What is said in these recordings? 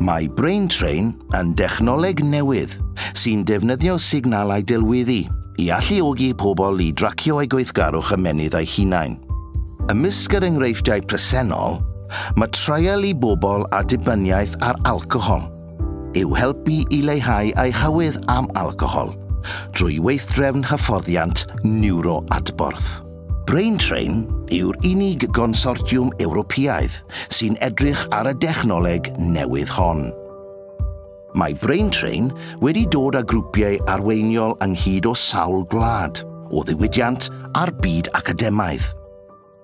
Mae BRAINTRAIN yn technoleg newydd sy'n defnyddio signalau delweddu i alluogi pobl i dracio eu gweithgarwch ymennydd eu hunain. Ymysg yr enghreifftiau presennol, mae trial i bobl a dibyniaeth ar alcohol yw helpu i leihau eu hywydd am alcohol drwy weithdrefn hyfforddiant niwro-adborth. BRAINTRAIN yw'r unig gonsortiwm Ewropeaidd sy'n edrych ar y technoleg newydd hon. Mae BRAINTRAIN wedi dod â grwpiau arweiniol ynghyd o sawl gwlad, o ddiwydiant a'r byd academaidd.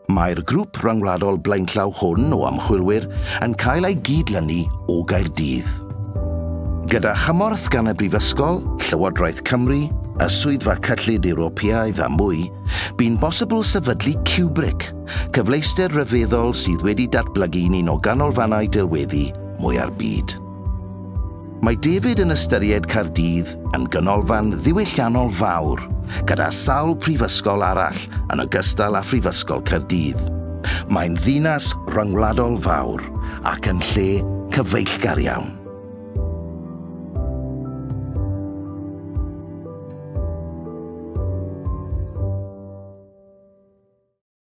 Mae'r grŵp Rhyngwladol blaenllaw hwn o ymchwilwyr yn cael ei gydlynu o Gaerdydd. Gyda chymorth gan y Prifysgol, Llywodraeth Cymru, y Swyddfa Cyllid Ewropeaidd a mwy, bu'n bosibl sefydlu CUBRIC, cyfleuster rhyfeddol sydd wedi datblygu'n un o ganolfannau delweddu mwy'r byd. Mae David yn ystyried Caerdydd yn ganolfan ddiwylliannol fawr, gyda sawl prifysgol arall yn ogystal â Prifysgol Caerdydd. Mae'n ddinas rhyngwladol fawr ac yn lle cyfeillgar iawn.